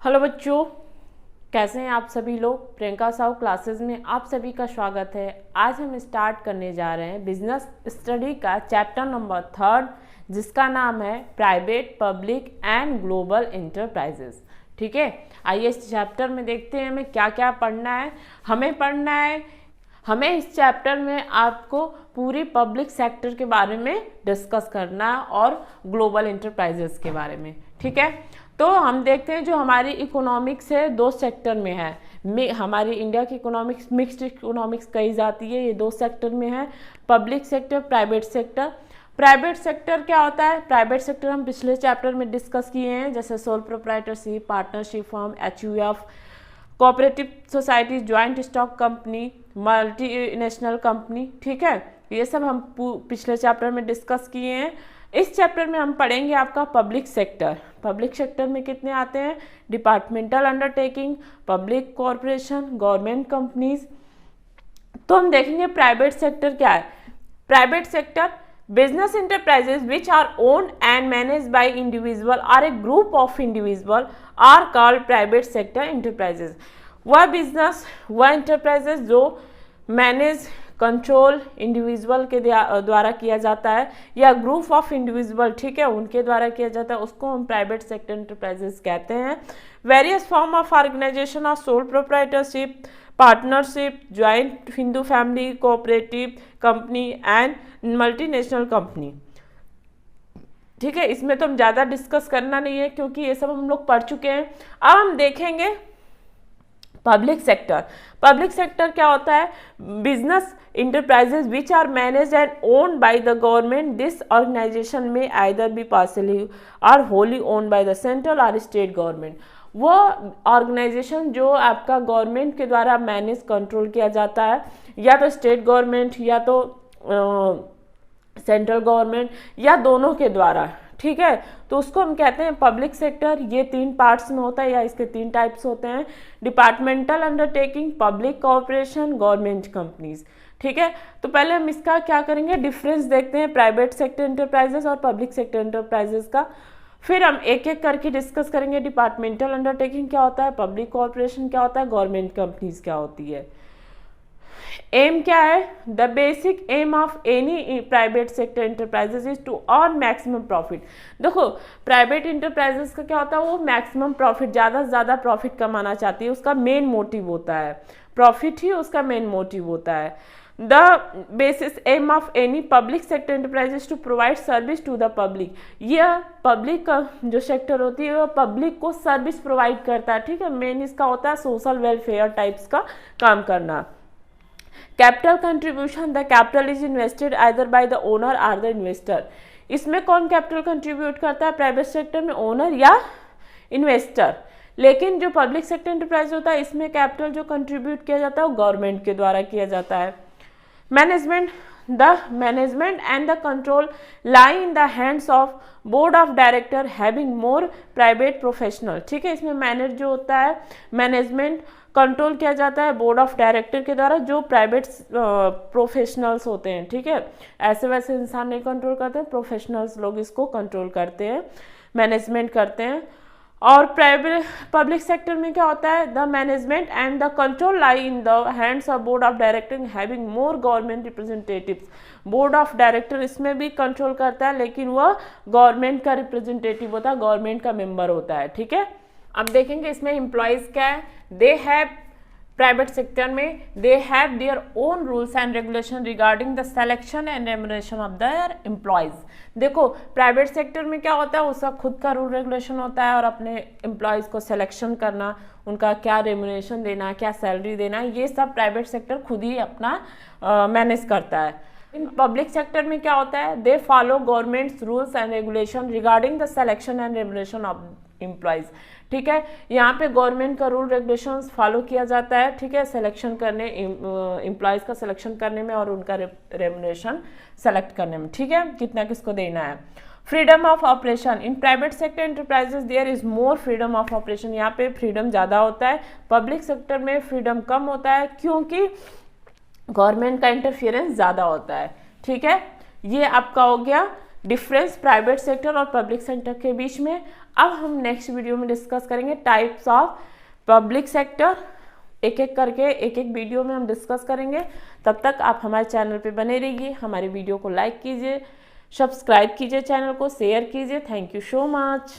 Hello बच्चों, कैसे हैं आप सभी लोग। प्रियंका साहू क्लासेस में आप सभी का स्वागत है। आज हम स्टार्ट करने जा रहे हैं बिजनेस स्टडी का चैप्टर नंबर 3 जिसका नाम है private, public and global enterprises. ठीक है, आइए इस चैप्टर में देखते हैं हमें क्या क्या पढ़ना है। हमें इस चैप्टर में आपको पूरी पब्लिक सेक्टर के बारे में डिस्कस करना है और ग्लोबल एंटरप्राइजेस के बारे में। ठीक है, तो हम देखते हैं जो हमारी इकोनॉमिक्स है 2 सेक्टर में है। हमारी इंडिया की इकोनॉमिक्स मिक्स्ड इकोनॉमिक्स कही जाती है। ये 2 सेक्टर में है, public sector, private sector. Private sector क्या होता है? प्राइवेट सेक्टर हम पिछले चैप्टर में डिस्कस किए हैं, जैसे soul proprietorship, partnership firm, HUF, cooperative society, joint stock company, multinational company. ठीक है, ये सब हम पिछले चैप्टर में डिस्कस किए हैं। इस चैप्टर में हम पढ़ेंगे आपका पब्लिक सेक्टर। पब्लिक सेक्टर में कितने आते हैं? Departmental undertaking, public corporation, government companies. तो हम देखेंगे प्राइवेट सेक्टर क्या है। Private sector business enterprises which are owned and manage by individual or a group of individual are called private sector enterprises. वह बिजनेस, वह इंटरप्राइजेज जो manage, control individual के द्वारा किया जाता है या ग्रुप ऑफ इंडिविजुअल, ठीक है, उनके द्वारा किया जाता है, उसको हम प्राइवेट सेक्टर एंटरप्राइजेस कहते हैं। Various form of organisation of sole proprietorship, partnership, joint Hindu family, cooperative company and multinational company. ठीक है, इसमें तो हम ज़्यादा डिस्कस करना नहीं है क्योंकि ये सब हम लोग पढ़ चुके हैं। अब हम देखेंगे पब्लिक सेक्टर। पब्लिक सेक्टर क्या होता है? Business enterprises which are manage and owned by the government. This organisation में either be partially or wholly owned by the central or state government. वो ऑर्गेनाइजेशन जो आपका गवर्नमेंट के द्वारा मैनेज, कंट्रोल किया जाता है, या तो स्टेट गवर्नमेंट या तो सेंट्रल गवर्नमेंट या दोनों के द्वारा। ठीक है, तो उसको हम कहते हैं पब्लिक सेक्टर। ये 3 पार्ट्स में होता है या इसके 3 टाइप्स होते हैं: departmental undertaking, public corporation, government companies. ठीक है, तो पहले हम इसका क्या करेंगे, डिफरेंस देखते हैं प्राइवेट सेक्टर एंटरप्राइजेस और पब्लिक सेक्टर एंटरप्राइजेस का। फिर हम एक एक करके डिस्कस करेंगे। डिपार्टमेंटल अंडरटेकिंग क्या होता है, पब्लिक कॉर्पोरेशन क्या होता है, गवर्नमेंट कंपनीज क्या होती है। एम क्या है? The basic aim of any private sector enterprises is to earn maximum profit. देखो, प्राइवेट एंटरप्राइजेस का क्या होता है, वो मैक्सिमम प्रॉफिट, ज़्यादा से ज़्यादा प्रॉफिट कमाना चाहती है, उसका मेन मोटिव होता है प्रॉफिट ही, उसका मेन मोटिव होता है। The basis aim of any public sector enterprises to provide service to the public. यह पब्लिक का जो सेक्टर होती है वो पब्लिक को सर्विस प्रोवाइड करता है। ठीक है, मेन इसका होता है सोशल वेलफेयर टाइप्स का काम करना। Capital contribution, the capital is invested either by the owner or the investor. इसमें कौन कैपिटल कंट्रीब्यूट करता है? प्राइवेट सेक्टर में ओनर या इन्वेस्टर। लेकिन जो पब्लिक सेक्टर एंटरप्राइज होता है इसमें कैपिटल जो कंट्रीब्यूट किया जाता है वो गवर्नमेंट के द्वारा किया जाता है। Management, the management and the control lie in the hands of board of director having more private professional. ठीक है, इसमें मैनेज जो होता है, मैनेजमेंट कंट्रोल किया जाता है बोर्ड ऑफ डायरेक्टर के द्वारा, जो प्राइवेट प्रोफेशनल्स होते हैं। ठीक है, ऐसे वैसे इंसान नहीं कंट्रोल करते हैं, प्रोफेशनल्स लोग इसको कंट्रोल करते हैं, मैनेजमेंट करते हैं। और प्राइवेट पब्लिक सेक्टर में क्या होता है? The management and the control lie in the hands of board of director having more government representatives. Board of director इसमें भी कंट्रोल करता है लेकिन वह गवर्नमेंट का रिप्रेजेंटेटिव होता है, गवर्नमेंट का मेंबर होता है। ठीक है, अब देखेंगे इसमें एम्प्लॉयज क्या है। दे हैव, प्राइवेट सेक्टर में they have their own rules and regulation regarding the selection and remuneration of their employees. देखो, प्राइवेट सेक्टर में क्या होता है, उसका खुद का रूल रेगुलेशन होता है और अपने एम्प्लॉयज को सिलेक्शन करना, उनका क्या रेमुनरेशन देना, क्या सैलरी देना, ये सब प्राइवेट सेक्टर खुद ही अपना मैनेज करता है। इन पब्लिक सेक्टर में क्या होता है? They follow governments rules and regulation regarding the selection and remuneration of employees. ठीक है, यहाँ पे गवर्नमेंट का रूल रेगुलेशंस फॉलो किया जाता है। ठीक है, सिलेक्शन करने, एम्प्लॉयज का सिलेक्शन करने में और उनका रेमुनरेशन सेलेक्ट करने में। ठीक है, कितना किसको देना है। Freedom of operation, in private sector enterprises there is more freedom of operation. यहाँ पे फ्रीडम ज़्यादा होता है, पब्लिक सेक्टर में फ्रीडम कम होता है क्योंकि गवर्नमेंट का इंटरफियरेंस ज़्यादा होता है। ठीक है, ये आपका हो गया डिफरेंस प्राइवेट सेक्टर और पब्लिक सेक्टर के बीच में। अब हम नेक्स्ट वीडियो में डिस्कस करेंगे टाइप्स ऑफ पब्लिक सेक्टर, एक एक करके एक एक वीडियो में हम डिस्कस करेंगे। तब तक आप हमारे चैनल पे बने रहिए, हमारे वीडियो को लाइक कीजिए, सब्सक्राइब कीजिए, चैनल को शेयर कीजिए। Thank you so much.